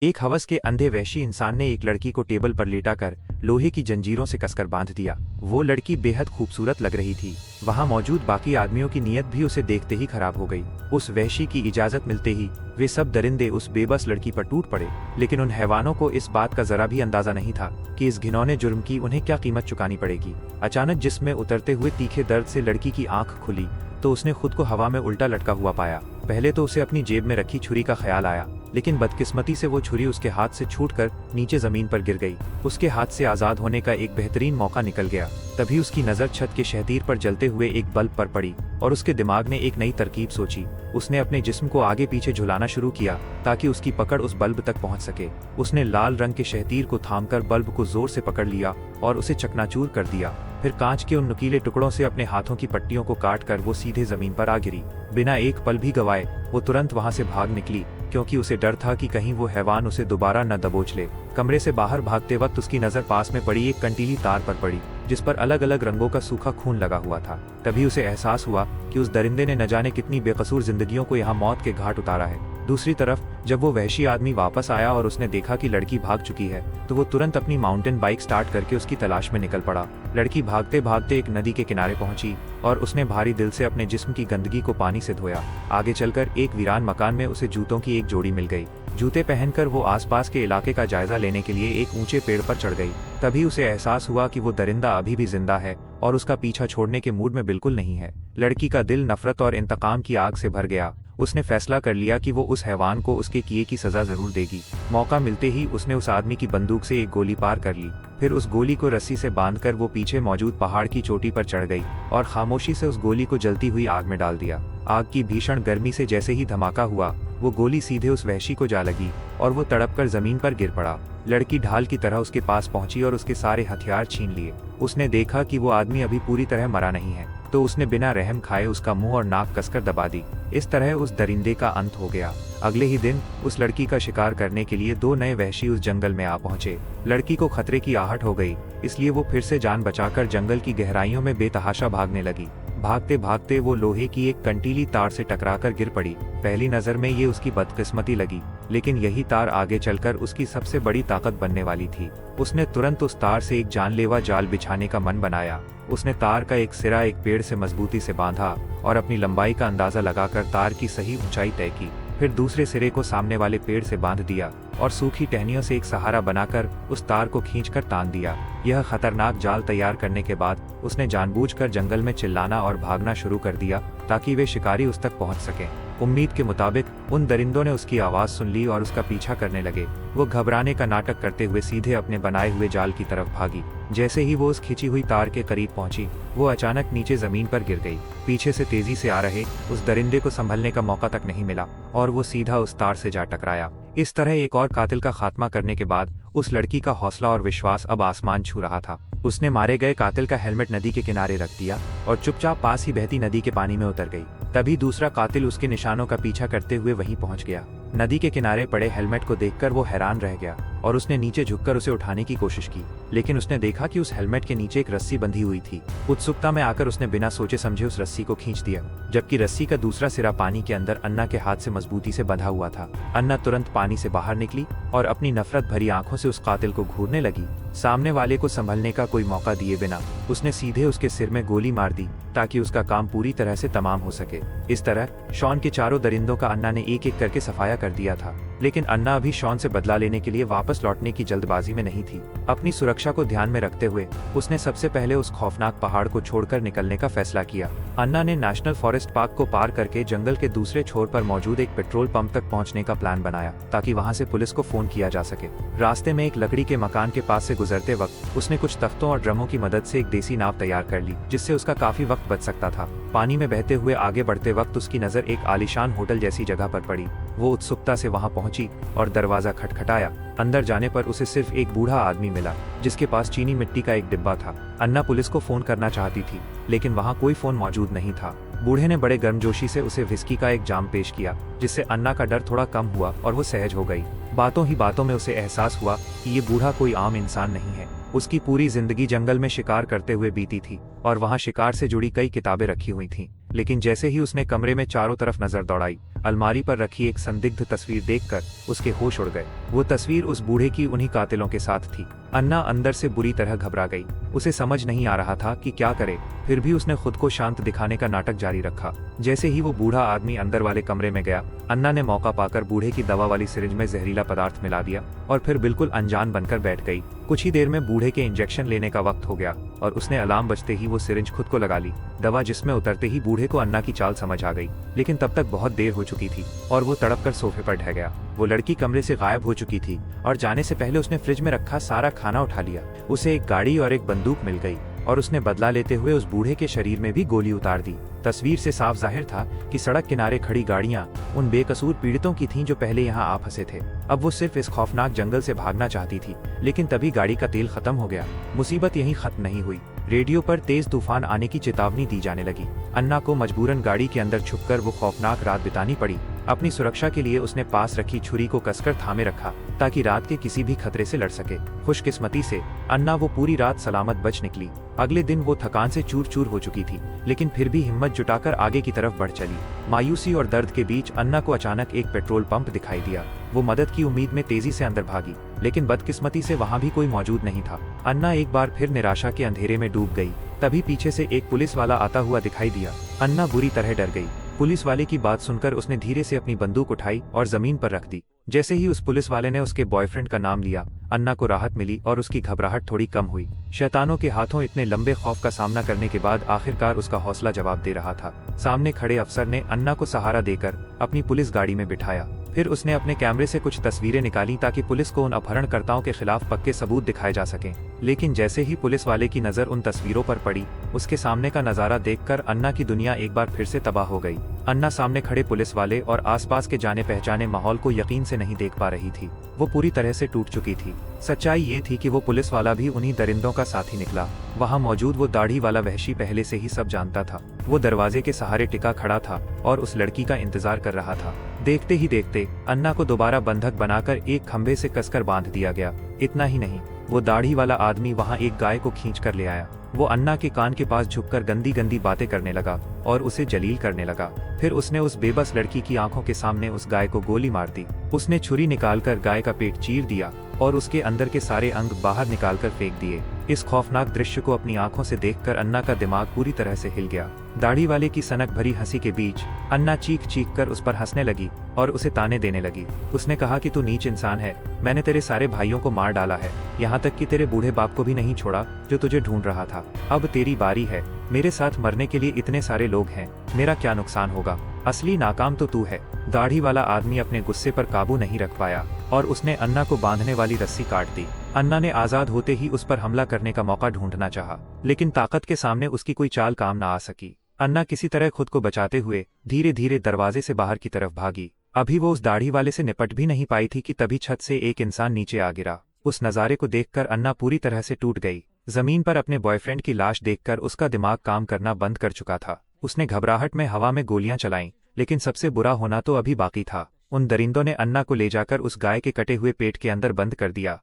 एक हवस के अंधे वहशी इंसान ने एक लड़की को टेबल पर लेटाकर लोहे की जंजीरों से कसकर बांध दिया। वो लड़की बेहद खूबसूरत लग रही थी। वहां मौजूद बाकी आदमियों की नीयत भी उसे देखते ही खराब हो गई। उस वहशी की इजाजत मिलते ही वे सब दरिंदे उस बेबस लड़की पर टूट पड़े। लेकिन उन हैवानों को इस बात का जरा भी अंदाजा नहीं था कि इस घिनौने जुर्म की उन्हें क्या कीमत चुकानी पड़ेगी। अचानक जिस्म में उतरते हुए तीखे दर्द से लड़की की आंख खुली तो उसने खुद को हवा में उल्टा लटका हुआ पाया। पहले तो उसे अपनी जेब में रखी छुरी का ख्याल आया, लेकिन बदकिस्मती से वो छुरी उसके हाथ से छूटकर नीचे जमीन पर गिर गई। उसके हाथ से आजाद होने का एक बेहतरीन मौका निकल गया। तभी उसकी नजर छत के शहतीर पर जलते हुए एक बल्ब पर पड़ी और उसके दिमाग ने एक नई तरकीब सोची। उसने अपने जिस्म को आगे पीछे झुलाना शुरू किया ताकि उसकी पकड़ उस बल्ब तक पहुंच सके। उसने लाल रंग के शहतीर को थामकर बल्ब को जोर से पकड़ लिया और उसे चकनाचूर कर दिया। फिर कांच के उन नुकीले टुकड़ों से अपने हाथों की पट्टियों को काट कर वो सीधे जमीन पर आ गिरी। बिना एक पल भी गवाए वो तुरंत वहां से भाग निकली, क्योंकि उसे डर था कि कहीं वो हैवान उसे दोबारा न दबोच ले। कमरे से बाहर भागते वक्त उसकी नजर पास में पड़ी एक कंटीली तार पर पड़ी जिस पर अलग अलग रंगों का सूखा खून लगा हुआ था। तभी उसे एहसास हुआ कि उस दरिंदे ने न जाने कितनी बेकसूर जिंदगियों को यहाँ मौत के घाट उतारा है। दूसरी तरफ जब वो वहशी आदमी वापस आया और उसने देखा कि लड़की भाग चुकी है तो वो तुरंत अपनी माउंटेन बाइक स्टार्ट करके उसकी तलाश में निकल पड़ा। लड़की भागते भागते एक नदी के किनारे पहुंची और उसने भारी दिल से अपने जिस्म की गंदगी को पानी से धोया। आगे चलकर एक वीरान मकान में उसे जूतों की एक जोड़ी मिल गई। जूते पहनकर वो आसपास के इलाके का जायजा लेने के लिए एक ऊंचे पेड़ पर चढ़ गई। तभी उसे एहसास हुआ कि वो दरिंदा अभी भी जिंदा है और उसका पीछा छोड़ने के मूड में बिल्कुल नहीं है। लड़की का दिल नफरत और इंतकाम की आग से भर गया। उसने फैसला कर लिया कि वो उस हैवान को उसके किए की सजा जरूर देगी। मौका मिलते ही उसने उस आदमी की बंदूक से एक गोली पार कर ली। फिर उस गोली को रस्सी से बांधकर वो पीछे मौजूद पहाड़ की चोटी पर चढ़ गई और खामोशी से उस गोली को जलती हुई आग में डाल दिया। आग की भीषण गर्मी से जैसे ही धमाका हुआ वो गोली सीधे उस वहशी को जा लगी और वो तड़पकर जमीन पर गिर पड़ा। लड़की ढाल की तरह उसके पास पहुंची और उसके सारे हथियार छीन लिए। उसने देखा कि वो आदमी अभी पूरी तरह मरा नहीं है तो उसने बिना रहम खाए उसका मुंह और नाक कसकर दबा दी। इस तरह उस दरिंदे का अंत हो गया। अगले ही दिन उस लड़की का शिकार करने के लिए दो नए वहशी उस जंगल में आ पहुंचे। लड़की को खतरे की आहट हो गई, इसलिए वो फिर से जान बचाकर जंगल की गहराइयों में बेतहाशा भागने लगी। भागते भागते वो लोहे की एक कंटीली तार से टकराकर गिर पड़ी। पहली नजर में ये उसकी बदकिस्मती लगी, लेकिन यही तार आगे चलकर उसकी सबसे बड़ी ताकत बनने वाली थी। उसने तुरंत उस तार से एक जानलेवा जाल बिछाने का मन बनाया। उसने तार का एक सिरा एक पेड़ से मजबूती से बांधा और अपनी लंबाई का अंदाजा लगाकर तार की सही ऊंचाई तय की। फिर दूसरे सिरे को सामने वाले पेड़ से बांध दिया और सूखी टहनियों से एक सहारा बनाकर उस तार को खींचकर तान दिया। यह खतरनाक जाल तैयार करने के बाद उसने जानबूझकर जंगल में चिल्लाना और भागना शुरू कर दिया ताकि वे शिकारी उस तक पहुंच सकें। उम्मीद के मुताबिक उन दरिंदों ने उसकी आवाज सुन ली और उसका पीछा करने लगे। वो घबराने का नाटक करते हुए सीधे अपने बनाए हुए जाल की तरफ भागी। जैसे ही वो उस खिंची हुई तार के करीब पहुंची वो अचानक नीचे जमीन पर गिर गई। पीछे से तेजी से आ रहे उस दरिंदे को संभलने का मौका तक नहीं मिला और वो सीधा उस तार से जा टकराया। इस तरह एक और कातिल का खात्मा करने के बाद उस लड़की का हौसला और विश्वास अब आसमान छू रहा था। उसने मारे गए कातिल का हेलमेट नदी के किनारे रख दिया और चुपचाप पास ही बहती नदी के पानी में उतर गई। तभी दूसरा कातिल उसके निशानों का पीछा करते हुए वहीं पहुंच गया। नदी के किनारे पड़े हेलमेट को देखकर वो हैरान रह गया और उसने नीचे झुककर उसे उठाने की कोशिश की, लेकिन उसने देखा कि उस हेलमेट के नीचे एक रस्सी बंधी हुई थी। उत्सुकता में आकर उसने बिना सोचे समझे उस रस्सी को खींच दिया, जबकि रस्सी का दूसरा सिरा पानी के अंदर अन्ना के हाथ से मजबूती से बंधा हुआ था। अन्ना तुरंत पानी से बाहर निकली और अपनी नफरत भरी आंखों से उस कातिल को घूरने लगी। सामने वाले को संभलने का कोई मौका दिए बिना उसने सीधे उसके सिर में गोली मार दी ताकि उसका काम पूरी तरह से तमाम हो सके। इस तरह शॉन के चारों दरिंदों का अन्ना ने एक एक करके सफाया कर दिया था, लेकिन अन्ना अभी शॉन से बदला लेने के लिए वापस लौटने की जल्दबाजी में नहीं थी। अपनी सुरक्षा को ध्यान में रखते हुए उसने सबसे पहले उस खौफनाक पहाड़ को छोड़कर निकलने का फैसला किया। अन्ना ने नेशनल फॉरेस्ट पार्क को पार करके जंगल के दूसरे छोर पर मौजूद एक पेट्रोल पंप तक पहुंचने का प्लान बनाया ताकि वहां से पुलिस को फोन किया जा सके। रास्ते में एक लकड़ी के मकान के पास से गुजरते वक्त उसने कुछ तख्तों और ड्रमों की मदद से एक देसी नाव तैयार कर ली, जिससे उसका काफी वक्त बच सकता था। पानी में बहते हुए आगे बढ़ते वक्त उसकी नजर एक आलीशान होटल जैसी जगह पर पड़ी। वो उत्सुकता से वहां पहुंची और दरवाजा खटखटाया। अंदर जाने पर उसे सिर्फ एक बूढ़ा आदमी मिला जिसके पास चीनी मिट्टी का एक डिब्बा था। अन्ना पुलिस को फोन करना चाहती थी, लेकिन वहां कोई फोन मौजूद नहीं था। बूढ़े ने बड़े गर्मजोशी से उसे विस्की का एक जाम पेश किया, जिससे अन्ना का डर थोड़ा कम हुआ और वो सहज हो गई। बातों ही बातों में उसे एहसास हुआ कि ये बूढ़ा कोई आम इंसान नहीं है। उसकी पूरी जिंदगी जंगल में शिकार करते हुए बीती थी और वहाँ शिकार से जुड़ी कई किताबें रखी हुई थीं। लेकिन जैसे ही उसने कमरे में चारों तरफ नजर दौड़ाई, अलमारी पर रखी एक संदिग्ध तस्वीर देखकर उसके होश उड़ गए। वो तस्वीर उस बूढ़े की उन्हीं कातिलों के साथ थी। अन्ना अंदर से बुरी तरह घबरा गई। उसे समझ नहीं आ रहा था कि क्या करे, फिर भी उसने खुद को शांत दिखाने का नाटक जारी रखा। जैसे ही वो बूढ़ा आदमी अंदर वाले कमरे में गया, अन्ना ने मौका पाकर बूढ़े की दवा वाली सिरिंज में जहरीला पदार्थ मिला दिया और फिर बिल्कुल अनजान बनकर बैठ गई। कुछ ही देर में बूढ़े के इंजेक्शन लेने का वक्त हो गया और उसने अलार्म बजते ही वो सिरिंज खुद को लगा ली। दवा जिसमें उतरते ही बूढ़े को अन्ना की चाल समझ आ गई, लेकिन तब तक बहुत देर हो चुकी थी और वो तड़प कर सोफे पर ढह गया। वो लड़की कमरे से गायब हो चुकी थी और जाने से पहले उसने फ्रिज में रखा सारा खाना उठा लिया। उसे एक गाड़ी और एक बंदूक मिल गई और उसने बदला लेते हुए उस बूढ़े के शरीर में भी गोली उतार दी। तस्वीर से साफ जाहिर था कि सड़क किनारे खड़ी गाड़ियां उन बेकसूर पीड़ितों की थीं जो पहले यहां आ फंसे थे। अब वो सिर्फ इस खौफनाक जंगल से भागना चाहती थी, लेकिन तभी गाड़ी का तेल खत्म हो गया। मुसीबत यहीं खत्म नहीं हुई। रेडियो पर तेज तूफान आने की चेतावनी दी जाने लगी। अन्ना को मजबूरन गाड़ी के अंदर छुपकर वो खौफनाक रात बितानी पड़ी। अपनी सुरक्षा के लिए उसने पास रखी छुरी को कसकर थामे रखा ताकि रात के किसी भी खतरे से लड़ सके। खुशकिस्मती से अन्ना वो पूरी रात सलामत बच निकली। अगले दिन वो थकान से चूर चूर हो चुकी थी, लेकिन फिर भी हिम्मत जुटाकर आगे की तरफ बढ़ चली। मायूसी और दर्द के बीच अन्ना को अचानक एक पेट्रोल पंप दिखाई दिया। वो मदद की उम्मीद में तेजी से अंदर भागी, लेकिन बदकिस्मती से वहाँ भी कोई मौजूद नहीं था। अन्ना एक बार फिर निराशा के अंधेरे में डूब गई। तभी पीछे से एक पुलिस वाला आता हुआ दिखाई दिया। अन्ना बुरी तरह डर गई। पुलिस वाले की बात सुनकर उसने धीरे से अपनी बंदूक उठाई और जमीन पर रख दी। जैसे ही उस पुलिस वाले ने उसके बॉयफ्रेंड का नाम लिया, अन्ना को राहत मिली और उसकी घबराहट थोड़ी कम हुई। शैतानों के हाथों इतने लंबे खौफ का सामना करने के बाद आखिरकार उसका हौसला जवाब दे रहा था। सामने खड़े अफसर ने अन्ना को सहारा देकर अपनी पुलिस गाड़ी में बिठाया। फिर उसने अपने कैमरे से कुछ तस्वीरें निकाली ताकि पुलिस को उन अपहरणकर्ताओं के खिलाफ पक्के सबूत दिखाए जा सकें। लेकिन जैसे ही पुलिस वाले की नजर उन तस्वीरों पर पड़ी, उसके सामने का नजारा देखकर अन्ना की दुनिया एक बार फिर से तबाह हो गई। अन्ना सामने खड़े पुलिस वाले और आसपास के जाने पहचाने माहौल को यकीन से नहीं देख पा रही थी। वो पूरी तरह से टूट चुकी थी। सच्चाई ये थी कि वो पुलिस वाला भी उन्हीं दरिंदों का साथी निकला। वहाँ मौजूद वो दाढ़ी वाला वहशी पहले से ही सब जानता था। वो दरवाजे के सहारे टिका खड़ा था और उस लड़की का इंतजार कर रहा था। देखते ही देखते अन्ना को दोबारा बंधक बनाकर एक खंभे से कसकर बांध दिया गया। इतना ही नहीं, वो दाढ़ी वाला आदमी वहाँ एक गाय को खींच कर ले आया। वो अन्ना के कान के पास झुककर गंदी गंदी बातें करने लगा और उसे जलील करने लगा। फिर उसने उस बेबस लड़की की आंखों के सामने उस गाय को गोली मार दी। उसने छुरी निकालकर गाय का पेट चीर दिया और उसके अंदर के सारे अंग बाहर निकालकर फेंक दिए। इस खौफनाक दृश्य को अपनी आंखों से देखकर अन्ना का दिमाग पूरी तरह से हिल गया। दाढ़ी वाले की सनक भरी हंसी के बीच अन्ना चीख चीख कर उस पर हंसने लगी और उसे ताने देने लगी। उसने कहा कि तू नीच इंसान है, मैंने तेरे सारे भाइयों को मार डाला है, यहाँ तक कि तेरे बूढ़े बाप को भी नहीं छोड़ा जो तुझे ढूंढ रहा था। अब तेरी बारी है। मेरे साथ मरने के लिए इतने सारे लोग हैं, मेरा क्या नुकसान होगा? असली नाकाम तो तू है। दाढ़ी वाला आदमी अपने गुस्से पर काबू नहीं रख पाया और उसने अन्ना को बांधने वाली रस्सी काट दी। अन्ना ने आजाद होते ही उस पर हमला करने का मौका ढूंढना चाहा, लेकिन ताकत के सामने उसकी कोई चाल काम न आ सकी। अन्ना किसी तरह खुद को बचाते हुए धीरे धीरे दरवाजे से बाहर की तरफ भागी। अभी वो उस दाढ़ी वाले से निपट भी नहीं पाई थी कि तभी छत से एक इंसान नीचे आ गिरा। उस नजारे को देखकर अन्ना पूरी तरह से टूट गई। जमीन पर अपने बॉयफ्रेंड की लाश देखकर उसका दिमाग काम करना बंद कर चुका था। उसने घबराहट में हवा में गोलियां चलाईं, लेकिन सबसे बुरा होना तो अभी बाकी था। उन दरिंदों ने अन्ना को ले जाकर उस गाय के कटे हुए पेट के अंदर बंद कर दिया